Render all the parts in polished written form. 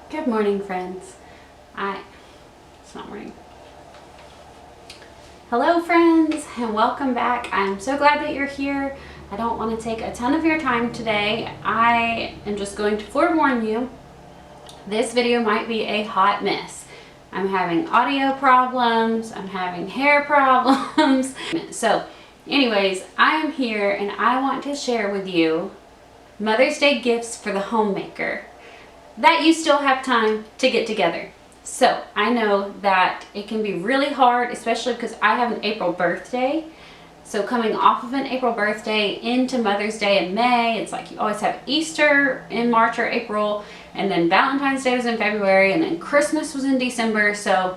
Good morning, friends. It's not morning. Hello, friends, and welcome back. I'm so glad that you're here. I don't want to take a ton of your time today. I am just going to forewarn you, this video might be a hot mess. I'm having audio problems, I'm having hair problems. So anyways, I am here and I want to share with you Mother's Day gifts for the homemaker that you still have time to get together. So I know that it can be really hard, especially because I have an April birthday. So coming off of an April birthday into Mother's Day in May, it's like you always have Easter in March or April, and then Valentine's Day was in February, and then Christmas was in December. So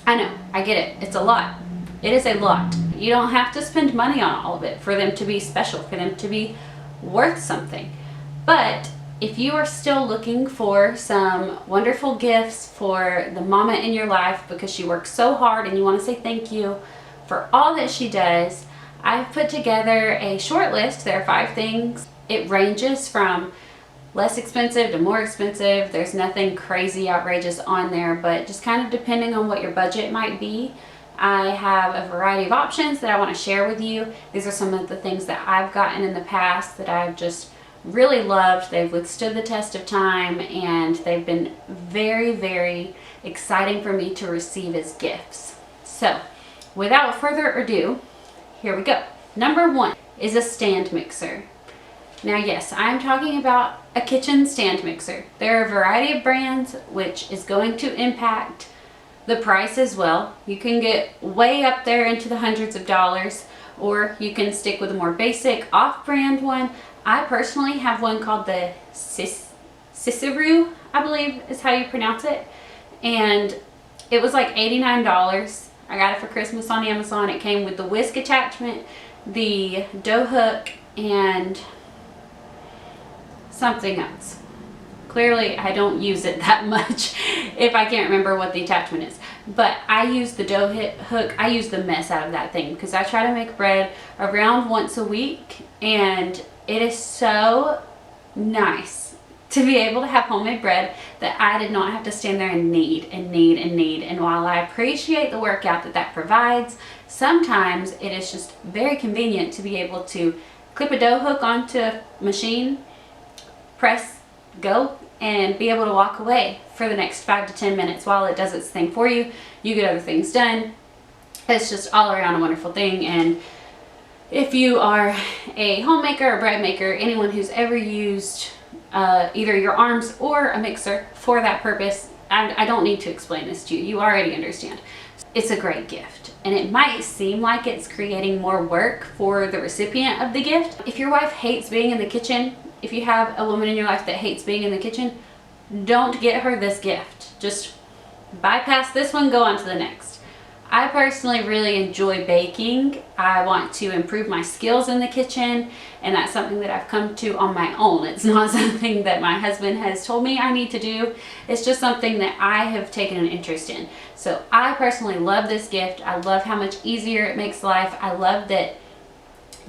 I know, I get it. It's a lot. It is a lot. You don't have to spend money on all of it for them to be special, for them to be worth something. But if you are still looking for some wonderful gifts for the mama in your life because she works so hard and you want to say thank you for all that she does, I've put together a short list. There are 5 things. It ranges from less expensive to more expensive. There's nothing crazy outrageous on there, but just kind of depending on what your budget might be. I have a variety of options that I want to share with you. These are some of the things that I've gotten in the past that I've just really loved. They've withstood the test of time and they've been very, very exciting for me to receive as gifts. So without further ado, here we go. Number 1 is a stand mixer. Now yes, I'm talking about a kitchen stand mixer. There are a variety of brands, which is going to impact the price as well. You can get way up there into the hundreds of dollars, or you can stick with a more basic off-brand one. I personally have one called the Cicero, I believe is how you pronounce it. And it was like $89. I got it for Christmas on Amazon. It came with the whisk attachment, the dough hook, and something else. Clearly, I don't use it that much if I can't remember what the attachment is. But I use the dough hook. I use the mess out of that thing because I try to make bread around once a week, and it is so nice to be able to have homemade bread that I did not have to stand there and knead and knead and knead. And while I appreciate the workout that that provides, sometimes it is just very convenient to be able to clip a dough hook onto a machine, press go, and be able to walk away for the next 5 to 10 minutes while it does its thing for you. You get other things done. It's just all around a wonderful thing. And if you are a homemaker or bread maker, anyone who's ever used either your arms or a mixer for that purpose, I don't need to explain this to you. You already understand. It's a great gift. And it might seem like it's creating more work for the recipient of the gift. If your wife hates being in the kitchen, if you have a woman in your life that hates being in the kitchen, don't get her this gift. Just bypass this one, go on to the next. I personally really enjoy baking. I want to improve my skills in the kitchen, and that's something that I've come to on my own. It's not something that my husband has told me I need to do. It's just something that I have taken an interest in. So I personally love this gift. I love how much easier it makes life. I love that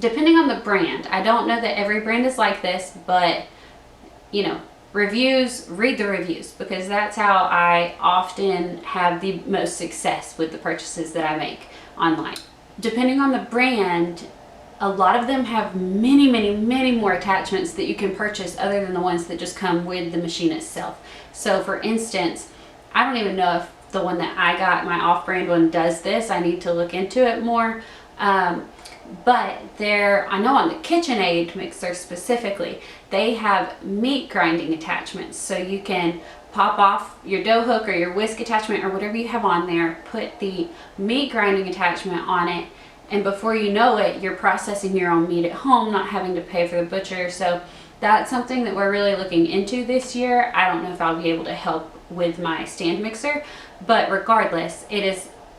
depending on the brand, I don't know that every brand is like this, but you know, reviews, read the reviews, because that's how I often have the most success with the purchases that I make online. Depending on the brand, a lot of them have many more attachments that you can purchase other than the ones that just come with the machine itself. So for instance, I don't even know if the one that I got, my off-brand one, does this. I need to look into it more. But I know on the KitchenAid mixer specifically, they have meat grinding attachments. So you can pop off your dough hook or your whisk attachment or whatever you have on there, put the meat grinding attachment on it, and before you know it, you're processing your own meat at home, not having to pay for the butcher. So that's something that we're really looking into this year. I don't know if I'll be able to help with my stand mixer, but regardless, it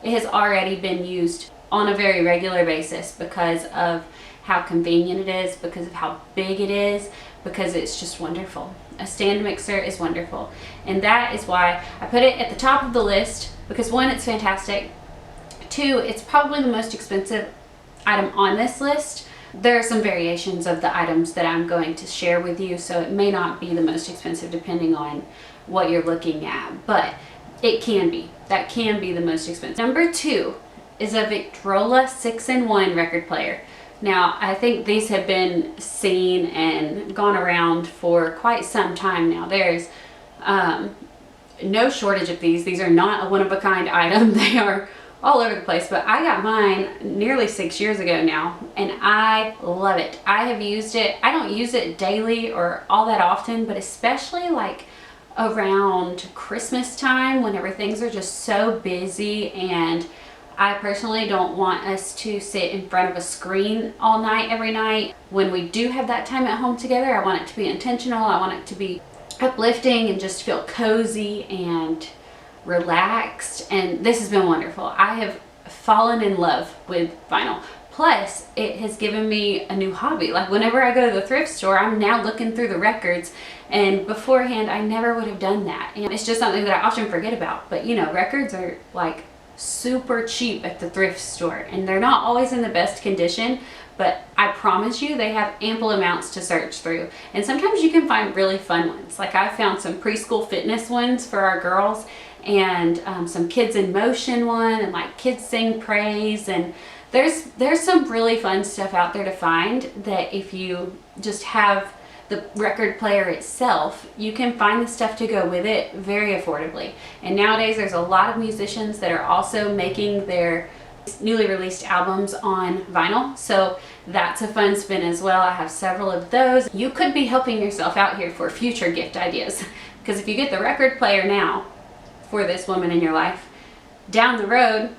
has already been used on a very regular basis because of how convenient it is, because of how big it is, because it's just wonderful. A stand mixer is wonderful. And that is why I put it at the top of the list, because 1, it's fantastic. 2, it's probably the most expensive item on this list. There are some variations of the items that I'm going to share with you, so it may not be the most expensive depending on what you're looking at, but it can be. That can be the most expensive. Number 2 is a Victrola 6-in-1 record player. Now, I think these have been seen and gone around for quite some time now. There's no shortage of these. These are not a one-of-a-kind item. They are all over the place, but I got mine nearly 6 years ago now, and I love it. I have used it. I don't use it daily or all that often, but especially like around Christmas time when everything's are just so busy, and I personally don't want us to sit in front of a screen all night every night. When we do have that time at home together, I want it to be intentional. I want it to be uplifting and just feel cozy and relaxed, and this has been wonderful. I have fallen in love with vinyl. Plus, it has given me a new hobby. Like whenever I go to the thrift store, I'm now looking through the records, and beforehand I never would have done that. And it's just something that I often forget about. But you know, records are like super cheap at the thrift store, and they're not always in the best condition, but I promise you they have ample amounts to search through. And sometimes you can find really fun ones. Like I found some preschool fitness ones for our girls, and some kids in motion one, and like kids sing praise, and there's some really fun stuff out there to find that if you just have the record player itself, you can find the stuff to go with it very affordably. And nowadays there's a lot of musicians that are also making their newly released albums on vinyl, so that's a fun spin as well. I have several of those. You could be helping yourself out here for future gift ideas, because if you get the record player now for this woman in your life, down the road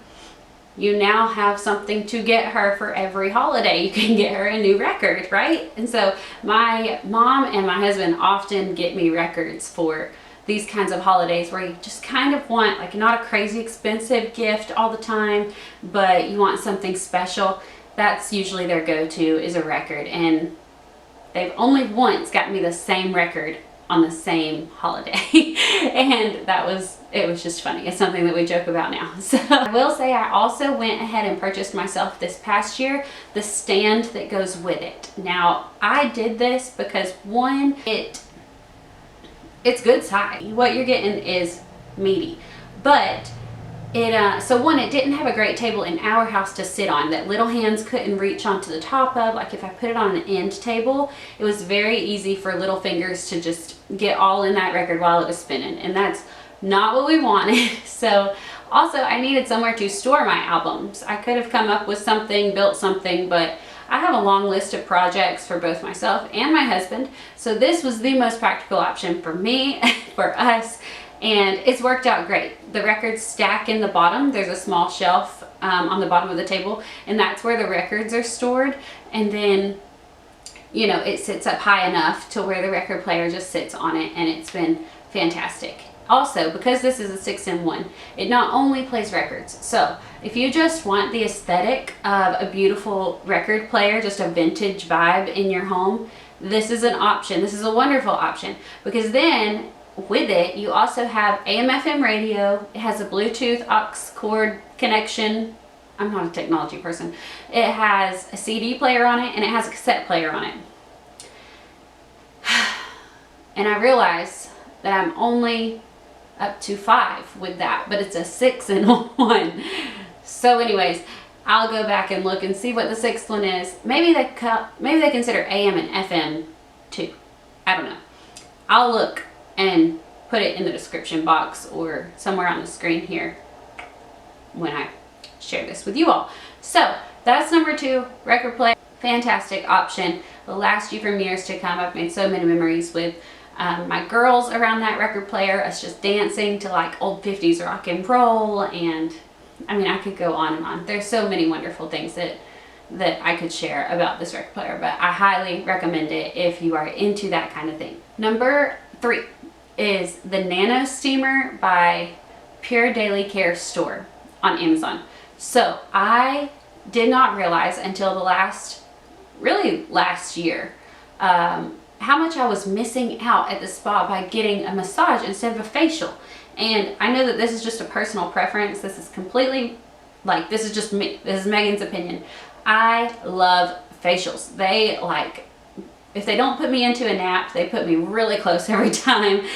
you now have something to get her for every holiday. You can get her a new record, right? And so my mom and my husband often get me records for these kinds of holidays where you just kind of want like not a crazy expensive gift all the time, but you want something special. That's usually their go-to, is a record, and they've only once gotten me the same record on the same holiday and it was just funny. It's something that we joke about now. So I will say I also went ahead and purchased myself this past year the stand that goes with it. Now I did this because one, it's good size. What you're getting is meaty, but so one, it didn't have a great table in our house to sit on that little hands couldn't reach onto the top of. Like if I put it on an end table, it was very easy for little fingers to just get all in that record while it was spinning, and that's not what we wanted. So also I needed somewhere to store my albums. I could have come up with something, built something, but I have a long list of projects for both myself and my husband, so this was the most practical option for me, for us. And it's worked out great. The records stack in the bottom. There's a small shelf on the bottom of the table, and that's where the records are stored. And then, you know, it sits up high enough to where the record player just sits on it, and it's been fantastic. Also, because this is a 6-in-1, it not only plays records. So if you just want the aesthetic of a beautiful record player, just a vintage vibe in your home, this is an option. This is a wonderful option, because then with it you also have AM/FM radio. It has a Bluetooth aux cord connection. I'm not a technology person. It has a CD player on it, and it has a cassette player on it. And I realize that I'm only up to 5 with that, but it's a 6-in-1. So anyways, I'll go back and look and see what the 6th one is. Maybe they consider AM and FM too. I don't know. I'll look and put it in the description box or somewhere on the screen here when I share this with you all. So that's number 2, record player. Fantastic option. Will last you for years to come. I've made so many memories with my girls around that record player, us just dancing to like old 50s rock and roll, and I mean I could go on and on. There's so many wonderful things that I could share about this record player, but I highly recommend it if you are into that kind of thing. Number 3 is the Nano Steamer by Pure Daily Care Store on Amazon. So I did not realize until the last year how much I was missing out at the spa by getting a massage instead of a facial. And I know that this is just a personal preference. This is completely, like, this is just me. This is Megan's opinion. I love facials. They, like, if they don't put me into a nap, they put me really close every time.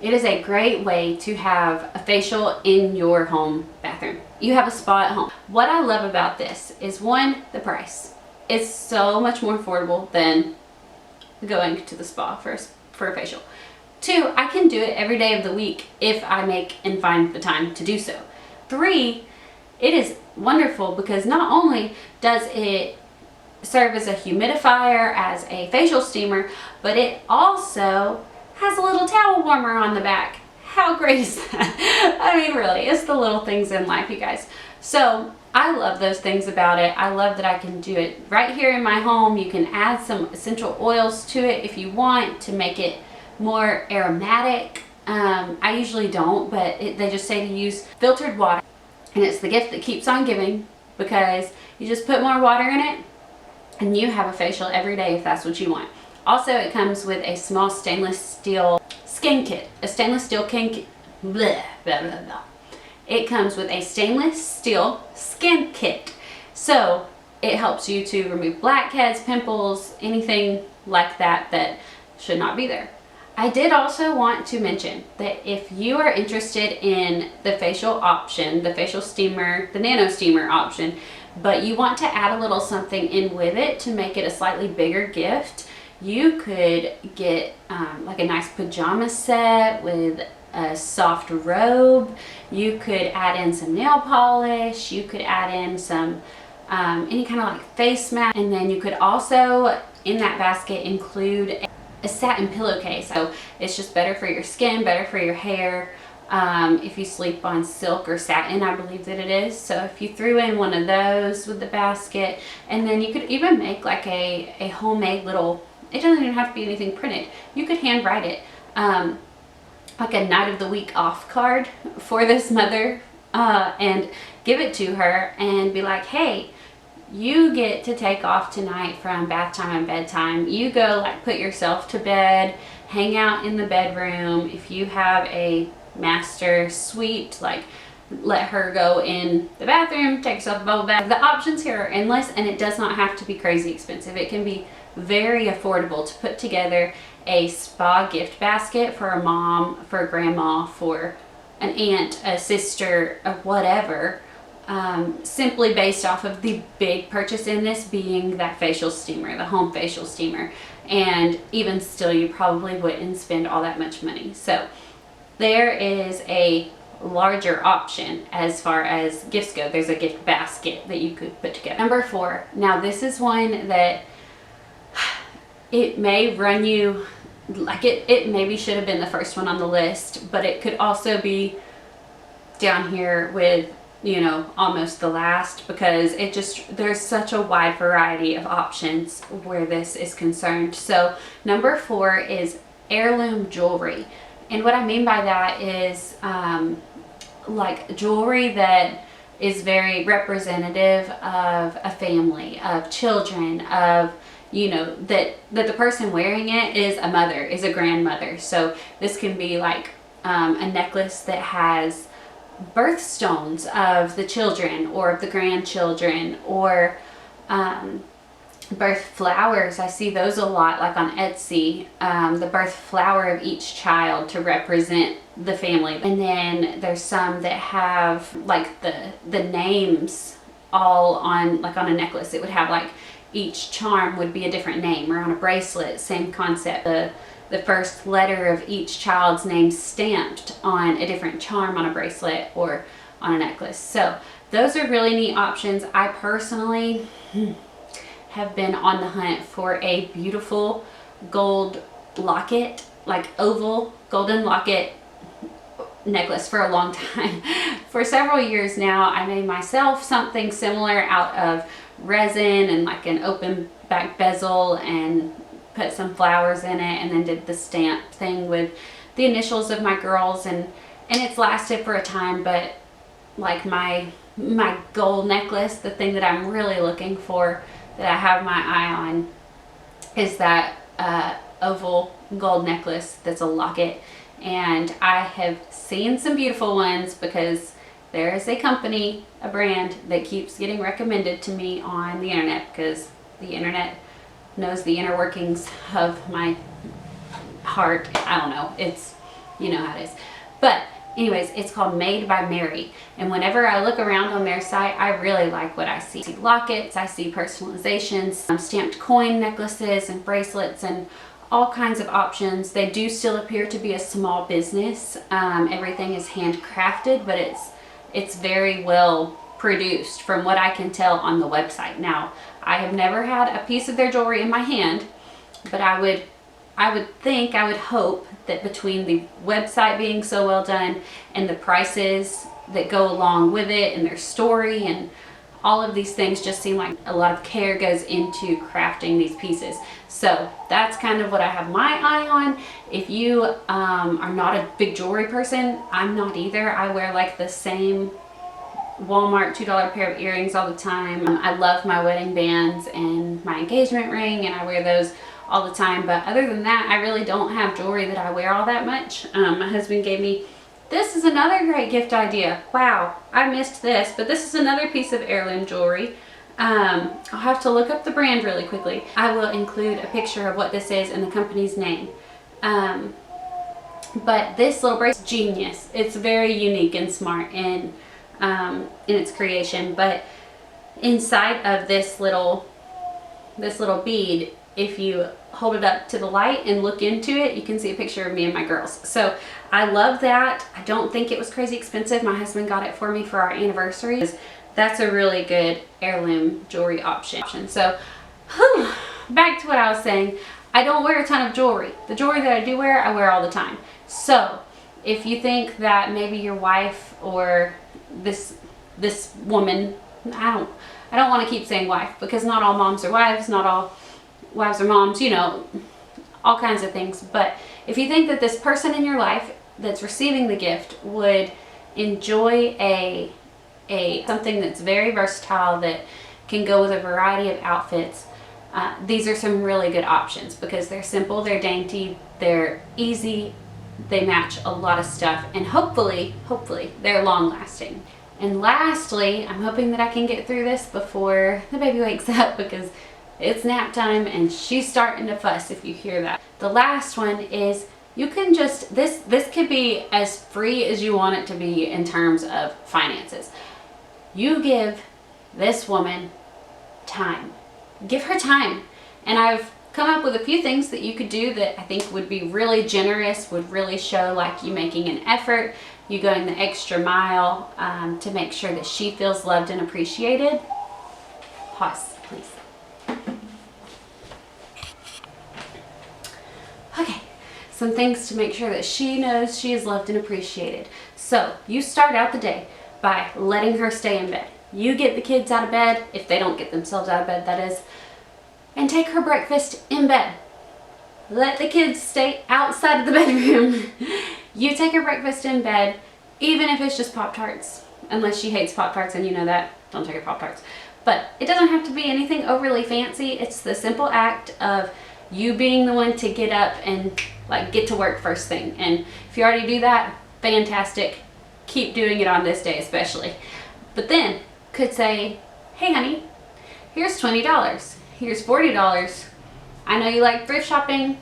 It is a great way to have a facial in your home bathroom. You have a spa at home. What I love about this is, one, the price. It's so much more affordable than going to the spa for a facial. Two, I can do it every day of the week if I make and find the time to do so. Three, it is wonderful because not only does it serve as a humidifier, as a facial steamer, but it also has a little towel warmer on the back. How great is that? I mean, really, it's the little things in life, you guys. So I love those things about it. I love that I can do it right here in my home. You can add some essential oils to it if you want to make it more aromatic. I usually don't, but they just say to use filtered water, and it's the gift that keeps on giving, because you just put more water in it and you have a facial every day if that's what you want. Also, it comes with a small stainless steel skin kit, a stainless steel kit. Blah, blah, blah, blah. It comes with a stainless steel skin kit. So it helps you to remove blackheads, pimples, anything like that that should not be there. I did also want to mention that if you are interested in the facial option, the facial steamer, the nano steamer option, but you want to add a little something in with it to make it a slightly bigger gift, you could get like a nice pajama set with a soft robe. You could add in some nail polish. You could add in some any kind of like face mask, and then you could also in that basket include a satin pillowcase. So it's just better for your skin, better for your hair. If you sleep on silk or satin, I believe that it is. So if you threw in one of those with the basket, and then you could even make like a homemade little, it doesn't even have to be anything printed. You could handwrite it, like a night of the week off card for this mother, and give it to her and be like, hey, you get to take off tonight from bath time and bedtime. You go like put yourself to bed, hang out in the bedroom. If you have a master suite, like let her go in the bathroom, take yourself a bubble bath. The options here are endless, and it does not have to be crazy expensive. It can be very affordable to put together a spa gift basket for a mom, for a grandma, for an aunt, a sister, or whatever. Simply based off of the big purchase in this being that facial steamer, the home facial steamer. And even still, you probably wouldn't spend all that much money. So there is a larger option as far as gifts go. There's a gift basket that you could put together. Number 4. Now this is one that it may run you, like it maybe should have been the first one on the list, but it could also be down here with, you know, almost the last, because it just, there's such a wide variety of options where this is concerned. So number 4 is heirloom jewelry. And what I mean by that is like jewelry that is very representative of a family, of children, of, you know, that the person wearing it is a mother, is a grandmother. So this can be like a necklace that has birthstones of the children or of the grandchildren, or birth flowers. I see those a lot, like on Etsy, the birth flower of each child to represent the family. And then there's some that have like the names all on, like on a necklace. It would have like each charm would be a different name, or on a bracelet, same concept. The first letter of each child's name stamped on a different charm on a bracelet or on a necklace. So those are really neat options. I personally have been on the hunt for a beautiful gold locket, like oval golden locket necklace for a long time. For several years now, I made myself something similar out of resin and like an open back bezel, and put some flowers in it, and then did the stamp thing with the initials of my girls, and it's lasted for a time. But like my gold necklace, the thing that I'm really looking for, that I have my eye on, is that oval gold necklace that's a locket. And I have seen some beautiful ones, because there is a company, a brand, that keeps getting recommended to me on the internet, because the internet knows the inner workings of my heart. I don't know. It's, you know how it is. But anyways, it's called Made by Mary. And whenever I look around on their site, I really like what I see. I see lockets, I see personalizations, stamped coin necklaces and bracelets and all kinds of options. They do still appear to be a small business. Everything is handcrafted, but it's very well produced from what I can tell on the website. Now, I have never had a piece of their jewelry in my hand, but I would hope that between the website being so well done and the prices that go along with it and their story and all of these things just seem like a lot of care goes into crafting these pieces. So that's kind of what I have my eye on. If you are not a big jewelry person, I'm not either. I wear like the same Walmart $2 pair of earrings all the time. I love my wedding bands and my engagement ring, and I wear those all the time. But other than that, I really don't have jewelry that I wear all that much. My husband gave me, this is another great gift idea. Wow, I missed this, but this is another piece of heirloom jewelry. I'll have to look up the brand really quickly. I will include a picture of what this is and the company's name. But this little bracelet is genius. It's very unique and smart in its creation. But inside of this little bead, if you hold it up to the light and look into it, you can see a picture of me and my girls. So I love that. I don't think it was crazy expensive. My husband got it for me for our anniversary. That's a really good heirloom jewelry option. So back to what I was saying. I don't wear a ton of jewelry. The jewelry that I do wear, I wear all the time. So if you think that maybe your wife or this woman, I don't want to keep saying wife, because not all moms are wives, not all wives are moms, you know, all kinds of things. But if you think that this person in your life that's receiving the gift would enjoy something that's very versatile, that can go with a variety of outfits, these are some really good options, because they're simple, they're dainty, they're easy, they match a lot of stuff, and hopefully they're long lasting. And lastly, I'm hoping that I can get through this before the baby wakes up, because it's nap time and she's starting to fuss if you hear that. The last one is, you can just, this could be as free as you want it to be in terms of finances. You give this woman time. Give her time. And I've come up with a few things that you could do that I think would be really generous, would really show like you making an effort, you going the extra mile to make sure that she feels loved and appreciated. Pause, please. Okay, some things to make sure that she knows she is loved and appreciated. So you start out the day by letting her stay in bed. You get the kids out of bed, if they don't get themselves out of bed, that is, and take her breakfast in bed. Let the kids stay outside of the bedroom. You take her breakfast in bed, even if it's just Pop-Tarts, unless she hates Pop-Tarts, and you know that, don't take her Pop-Tarts. But it doesn't have to be anything overly fancy. It's the simple act of you being the one to get up and like get to work first thing. And if you already do that, fantastic. Keep doing it on this day especially. But then could say, hey honey, here's $20. Here's $40. I know you like thrift shopping.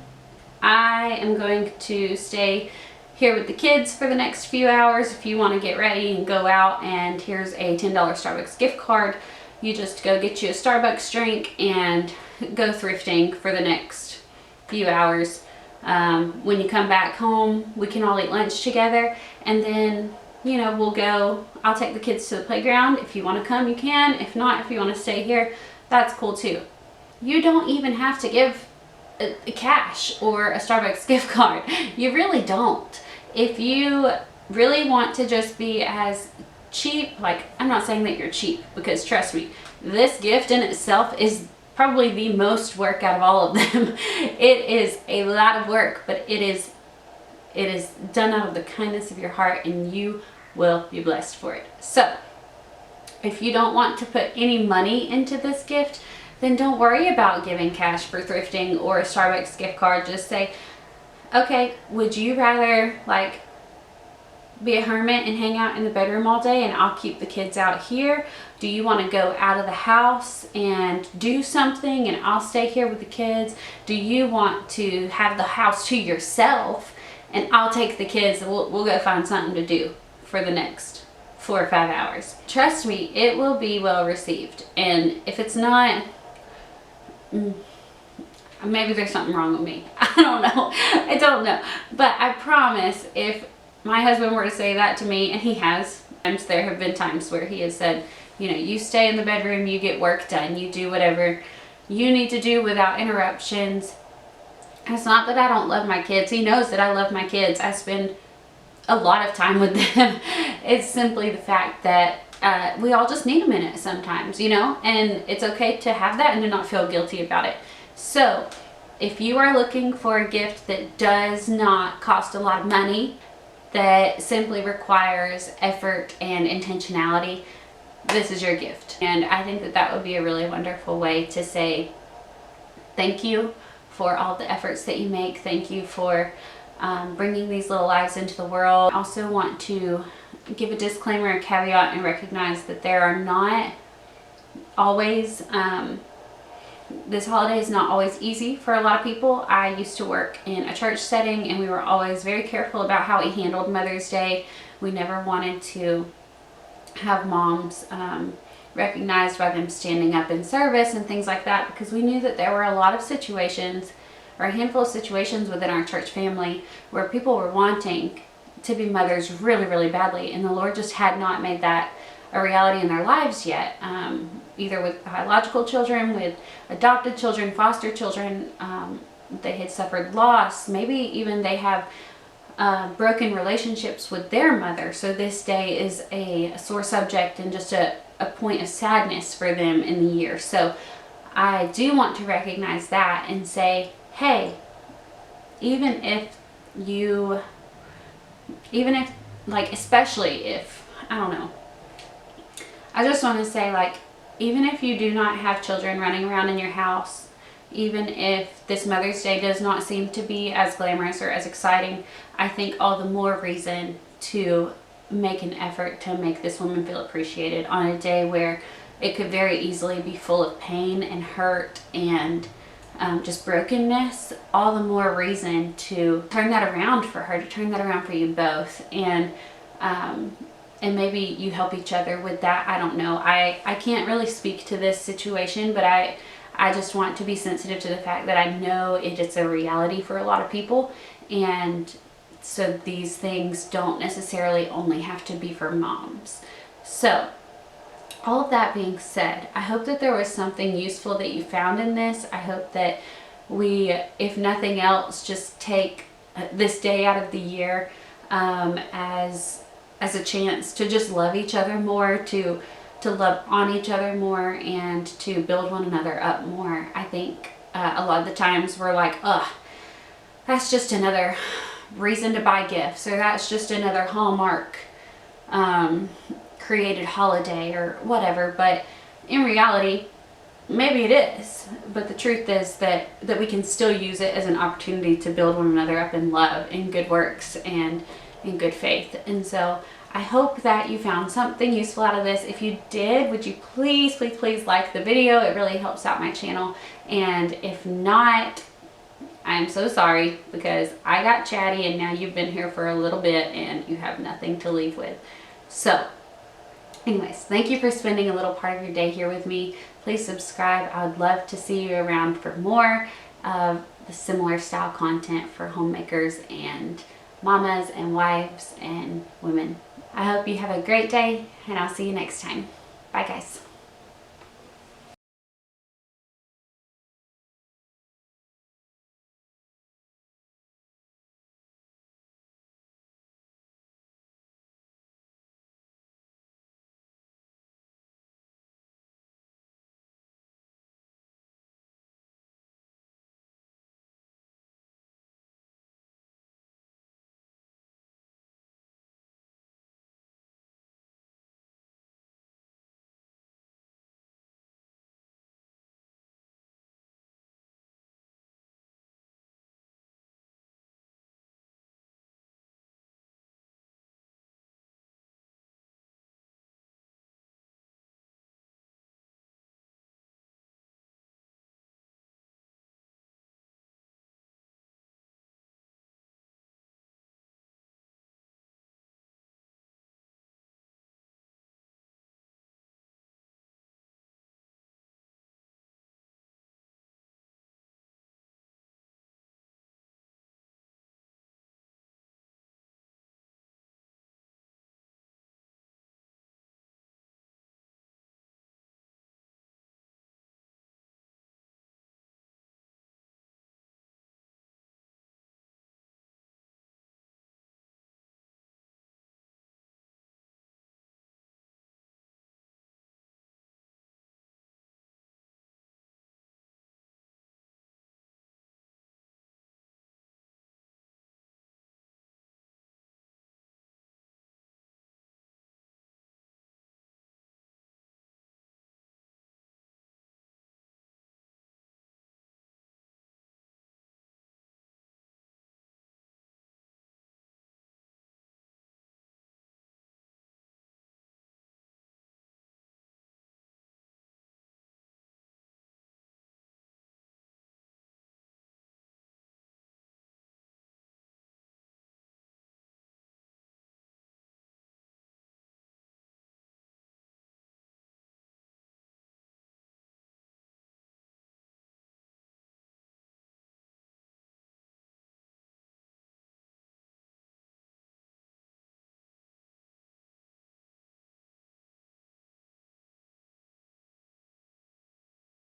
I am going to stay here with the kids for the next few hours. If you want to get ready and go out, and here's a $10 Starbucks gift card. You just go get you a Starbucks drink and go thrifting for the next few hours. When you come back home, we can all eat lunch together, and then, you know, we'll go, I'll take the kids to the playground. If you want to come, you can. If not, if you want to stay here, that's cool too. You don't even have to give a cash or a Starbucks gift card. You really don't. If you really want to just be as cheap, like, I'm not saying that you're cheap, because trust me, this gift in itself is probably the most work out of all of them. It is a lot of work, but it is done out of the kindness of your heart, and you will be blessed for it. So if you don't want to put any money into this gift, then don't worry about giving cash for thrifting or a Starbucks gift card. Just say, okay, would you rather like be a hermit and hang out in the bedroom all day and I'll keep the kids out here? Do you want to go out of the house and do something and I'll stay here with the kids? Do you want to have the house to yourself and I'll take the kids and we'll go find something to do for the next 4 or 5 hours. Trust me, it will be well received. And if it's not, maybe there's something wrong with me. I don't know. I don't know. But I promise, if my husband were to say that to me, and he has, there have been times where he has said, you know, you stay in the bedroom, you get work done, you do whatever you need to do without interruptions. It's not that I don't love my kids. He knows that I love my kids. I spend a lot of time with them. It's simply the fact that we all just need a minute sometimes, you know, and it's okay to have that and to not feel guilty about it. So if you are looking for a gift that does not cost a lot of money, that simply requires effort and intentionality, this is your gift. And I think that that would be a really wonderful way to say thank you for all the efforts that you make. Thank you for bringing these little lives into the world. I also want to give a disclaimer, a caveat, and recognize that there are not always, this holiday is not always easy for a lot of people. I used to work in a church setting, and we were always very careful about how we handled Mother's Day. We never wanted to have moms recognized by them standing up in service and things like that, because we knew that there were a lot of situations, or a handful of situations within our church family, where people were wanting to be mothers really, really badly, and the Lord just had not made that a reality in their lives yet, either with biological children, with adopted children, foster children. They had suffered loss, maybe even they have broken relationships with their mother. So this day is a sore subject and just a point of sadness for them in the year. So I do want to recognize that and say, hey, even if, like, especially if, I don't know, I just want to say, like, even if you do not have children running around in your house, even if this Mother's Day does not seem to be as glamorous or as exciting, I think all the more reason to make an effort to make this woman feel appreciated on a day where it could very easily be full of pain and hurt and just brokenness. All the more reason to turn that around for her, to turn that around for you both. And maybe you help each other with that. I don't know. I can't really speak to this situation, but I just want to be sensitive to the fact that I know it's a reality for a lot of people. And so these things don't necessarily only have to be for moms. So all of that being said, I hope that there was something useful that you found in this. I hope that we, if nothing else, just take this day out of the year as a chance to just love each other more, to love on each other more, and to build one another up more. I think a lot of the times we're like, ugh, that's just another reason to buy gifts, or that's just another Hallmark created holiday or whatever. But in reality, maybe it is. But the truth is that we can still use it as an opportunity to build one another up in love, in good works, and in good faith. And so I hope that you found something useful out of this. If you did, would you please, please, please like the video? It really helps out my channel. And if not, I'm so sorry, because I got chatty and now you've been here for a little bit and you have nothing to leave with. So anyways, thank you for spending a little part of your day here with me. Please subscribe. I would love to see you around for more of the similar style content for homemakers and mamas and wives and women. I hope you have a great day, and I'll see you next time. Bye guys.